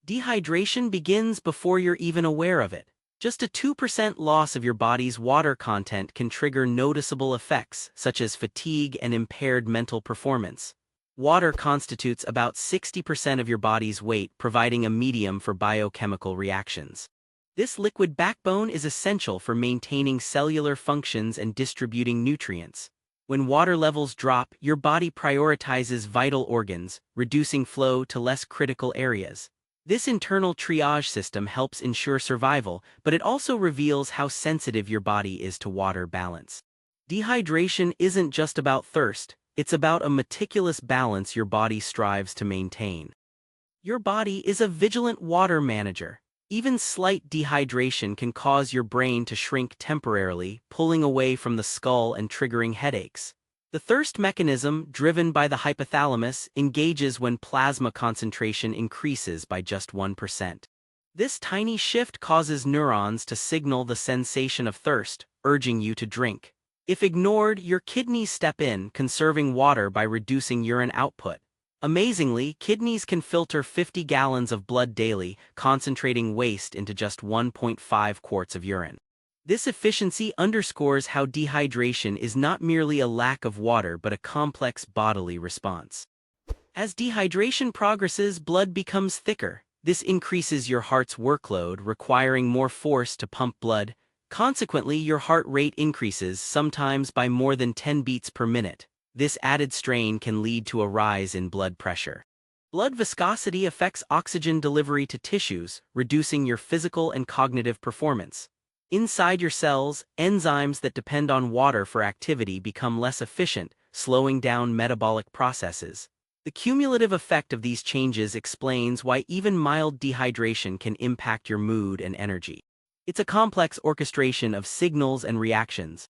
Dehydration begins before you're even aware of it. Just a 2% loss of your body's water content can trigger noticeable effects, such as fatigue and impaired mental performance. Water constitutes about 60% of your body's weight, providing a medium for biochemical reactions. This liquid backbone is essential for maintaining cellular functions and distributing nutrients. When water levels drop, your body prioritizes vital organs, reducing flow to less critical areas. This internal triage system helps ensure survival, but it also reveals how sensitive your body is to water balance. Dehydration isn't just about thirst, it's about a meticulous balance your body strives to maintain. Your body is a vigilant water manager. Even slight dehydration can cause your brain to shrink temporarily, pulling away from the skull and triggering headaches. The thirst mechanism, driven by the hypothalamus, engages when plasma concentration increases by just 1%. This tiny shift causes neurons to signal the sensation of thirst, urging you to drink. If ignored, your kidneys step in, conserving water by reducing urine output. Amazingly, kidneys can filter 50 gallons of blood daily, concentrating waste into just 1.5 quarts of urine. This efficiency underscores how dehydration is not merely a lack of water but a complex bodily response. As dehydration progresses, blood becomes thicker. This increases your heart's workload, requiring more force to pump blood. Consequently, your heart rate increases, sometimes by more than 10 beats per minute. This added strain can lead to a rise in blood pressure. Blood viscosity affects oxygen delivery to tissues, reducing your physical and cognitive performance. Inside your cells, enzymes that depend on water for activity become less efficient, slowing down metabolic processes. The cumulative effect of these changes explains why even mild dehydration can impact your mood and energy. It's a complex orchestration of signals and reactions.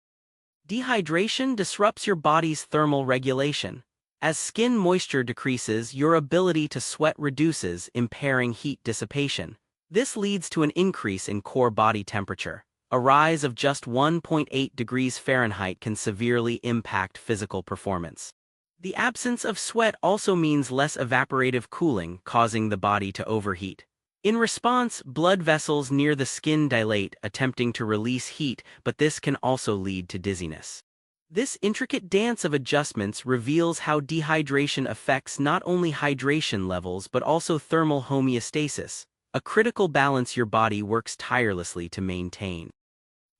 Dehydration disrupts your body's thermal regulation. As skin moisture decreases, your ability to sweat reduces, impairing heat dissipation. This leads to an increase in core body temperature. A rise of just 1.8 degrees Fahrenheit can severely impact physical performance. The absence of sweat also means less evaporative cooling, causing the body to overheat. In response, blood vessels near the skin dilate, attempting to release heat, but this can also lead to dizziness. This intricate dance of adjustments reveals how dehydration affects not only hydration levels but also thermal homeostasis, a critical balance your body works tirelessly to maintain.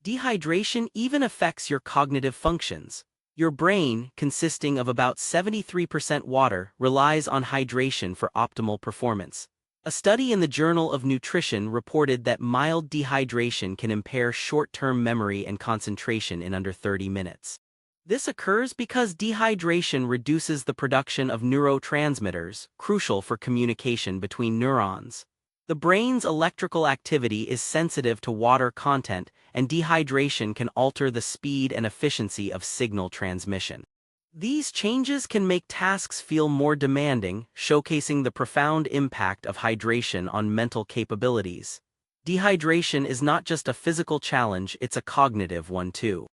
Dehydration even affects your cognitive functions. Your brain, consisting of about 73% water, relies on hydration for optimal performance. A study in the Journal of Nutrition reported that mild dehydration can impair short-term memory and concentration in under 30 minutes. This occurs because dehydration reduces the production of neurotransmitters, crucial for communication between neurons. The brain's electrical activity is sensitive to water content, and dehydration can alter the speed and efficiency of signal transmission. These changes can make tasks feel more demanding, showcasing the profound impact of hydration on mental capabilities. Dehydration is not just a physical challenge, it's a cognitive one too.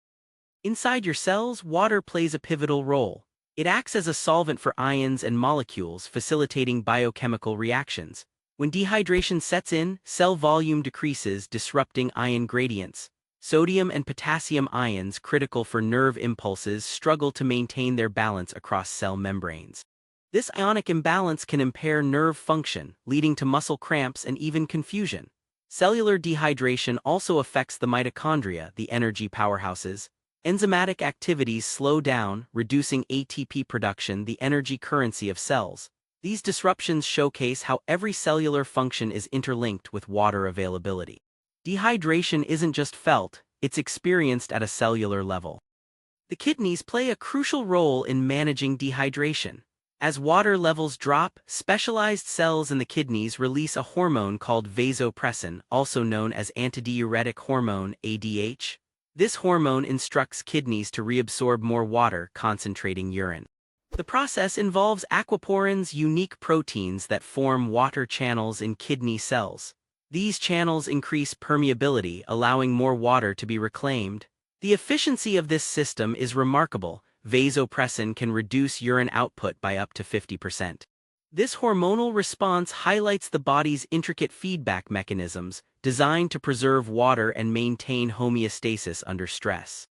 Inside your cells, water plays a pivotal role. It acts as a solvent for ions and molecules, facilitating biochemical reactions. When dehydration sets in, cell volume decreases, disrupting ion gradients. Sodium and potassium ions, critical for nerve impulses, struggle to maintain their balance across cell membranes. This ionic imbalance can impair nerve function, leading to muscle cramps and even confusion. Cellular dehydration also affects the mitochondria, the energy powerhouses. Enzymatic activities slow down, reducing ATP production, the energy currency of cells. These disruptions showcase how every cellular function is interlinked with water availability. Dehydration isn't just felt, it's experienced at a cellular level. The kidneys play a crucial role in managing dehydration. As water levels drop, specialized cells in the kidneys release a hormone called vasopressin, also known as antidiuretic hormone (ADH). This hormone instructs kidneys to reabsorb more water, concentrating urine. The process involves aquaporin's unique proteins that form water channels in kidney cells. These channels increase permeability, allowing more water to be reclaimed. The efficiency of this system is remarkable. Vasopressin can reduce urine output by up to 50%. This hormonal response highlights the body's intricate feedback mechanisms designed to preserve water and maintain homeostasis under stress.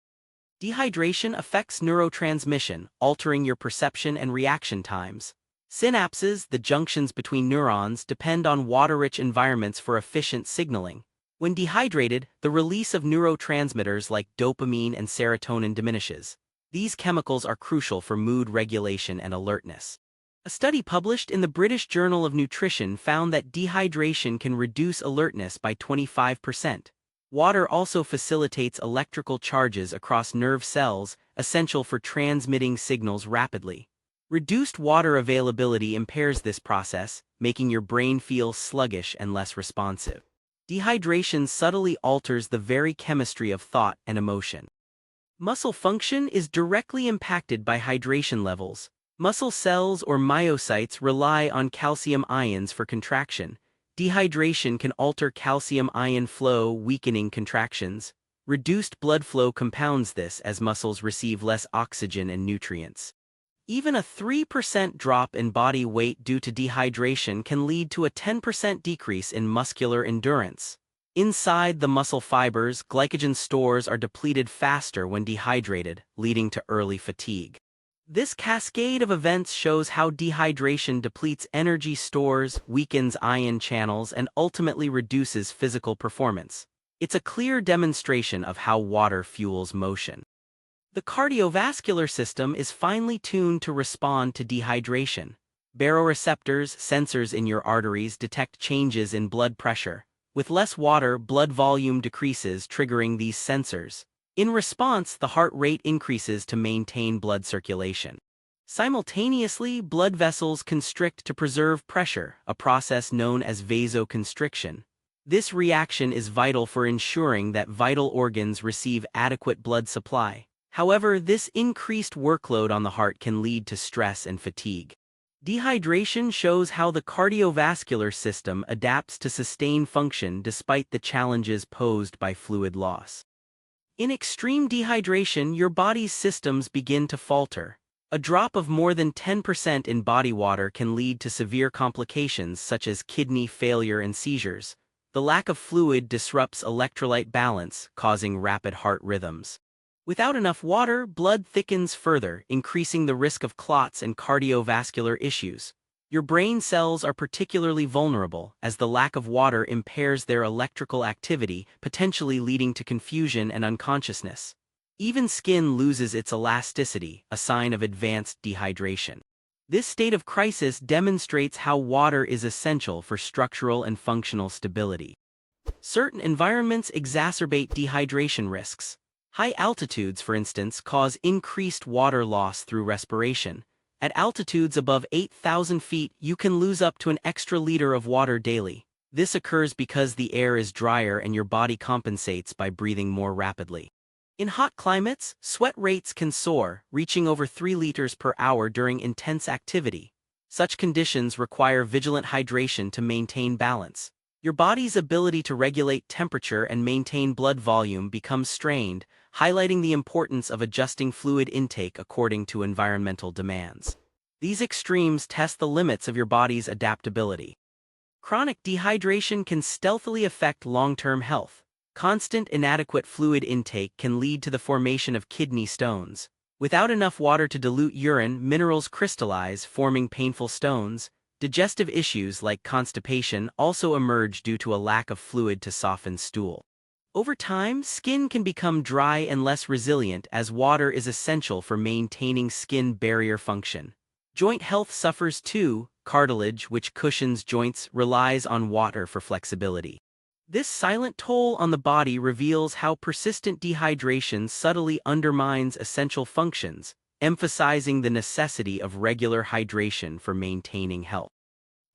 Dehydration affects neurotransmission, altering your perception and reaction times. Synapses, the junctions between neurons, depend on water-rich environments for efficient signaling. When dehydrated, the release of neurotransmitters like dopamine and serotonin diminishes. These chemicals are crucial for mood regulation and alertness. A study published in the British Journal of Nutrition found that dehydration can reduce alertness by 25%. Water also facilitates electrical charges across nerve cells, essential for transmitting signals rapidly. Reduced water availability impairs this process, making your brain feel sluggish and less responsive. Dehydration subtly alters the very chemistry of thought and emotion. Muscle function is directly impacted by hydration levels. Muscle cells or myocytes rely on calcium ions for contraction. Dehydration can alter calcium ion flow, weakening contractions. Reduced blood flow compounds this as muscles receive less oxygen and nutrients. Even a 3% drop in body weight due to dehydration can lead to a 10% decrease in muscular endurance. Inside the muscle fibers, glycogen stores are depleted faster when dehydrated, leading to early fatigue. This cascade of events shows how dehydration depletes energy stores, weakens ion channels, and ultimately reduces physical performance. It's a clear demonstration of how water fuels motion. The cardiovascular system is finely tuned to respond to dehydration. Baroreceptors, sensors in your arteries, detect changes in blood pressure. With less water, blood volume decreases, triggering these sensors. In response, the heart rate increases to maintain blood circulation. Simultaneously, blood vessels constrict to preserve pressure, a process known as vasoconstriction. This reaction is vital for ensuring that vital organs receive adequate blood supply. However, this increased workload on the heart can lead to stress and fatigue. Dehydration shows how the cardiovascular system adapts to sustain function despite the challenges posed by fluid loss. In extreme dehydration, your body's systems begin to falter. A drop of more than 10% in body water can lead to severe complications such as kidney failure and seizures. The lack of fluid disrupts electrolyte balance, causing rapid heart rhythms. Without enough water, blood thickens further, increasing the risk of clots and cardiovascular issues. Your brain cells are particularly vulnerable, as the lack of water impairs their electrical activity, potentially leading to confusion and unconsciousness. Even skin loses its elasticity, a sign of advanced dehydration. This state of crisis demonstrates how water is essential for structural and functional stability. Certain environments exacerbate dehydration risks. High altitudes, for instance, cause increased water loss through respiration. At altitudes above 8,000 feet, you can lose up to an extra liter of water daily. This occurs because the air is drier and your body compensates by breathing more rapidly. In hot climates, sweat rates can soar, reaching over 3 liters per hour during intense activity. Such conditions require vigilant hydration to maintain balance. Your body's ability to regulate temperature and maintain blood volume becomes strained, highlighting the importance of adjusting fluid intake according to environmental demands. These extremes test the limits of your body's adaptability. Chronic dehydration can stealthily affect long-term health. Constant inadequate fluid intake can lead to the formation of kidney stones. Without enough water to dilute urine, minerals crystallize, forming painful stones. Digestive issues like constipation also emerge due to a lack of fluid to soften stool. Over time, skin can become dry and less resilient as water is essential for maintaining skin barrier function. Joint health suffers too. Cartilage, which cushions joints, relies on water for flexibility. This silent toll on the body reveals how persistent dehydration subtly undermines essential functions, emphasizing the necessity of regular hydration for maintaining health.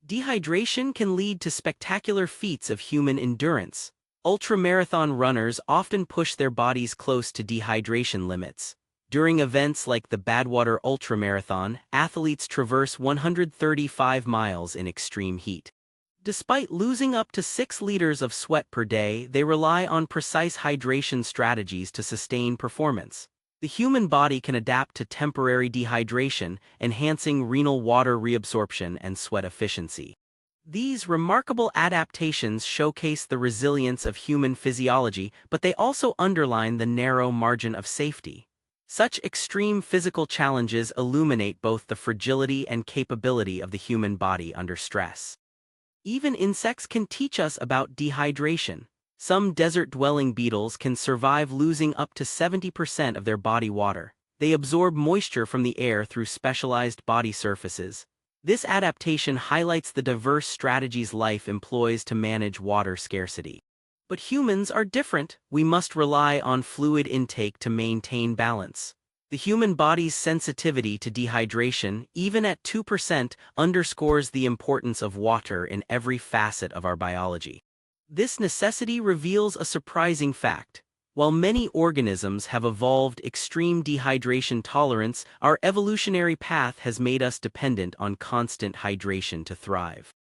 Dehydration can lead to spectacular feats of human endurance. Ultramarathon runners often push their bodies close to dehydration limits. During events like the Badwater Ultramarathon, athletes traverse 135 miles in extreme heat. Despite losing up to 6 liters of sweat per day, they rely on precise hydration strategies to sustain performance. The human body can adapt to temporary dehydration, enhancing renal water reabsorption and sweat efficiency. These remarkable adaptations showcase the resilience of human physiology, but they also underline the narrow margin of safety. Such extreme physical challenges illuminate both the fragility and capability of the human body under stress. Even insects can teach us about dehydration. Some desert-dwelling beetles can survive losing up to 70% of their body water. They absorb moisture from the air through specialized body surfaces. This adaptation highlights the diverse strategies life employs to manage water scarcity. But humans are different. We must rely on fluid intake to maintain balance. The human body's sensitivity to dehydration, even at 2%, underscores the importance of water in every facet of our biology. This necessity reveals a surprising fact. While many organisms have evolved extreme dehydration tolerance, our evolutionary path has made us dependent on constant hydration to thrive.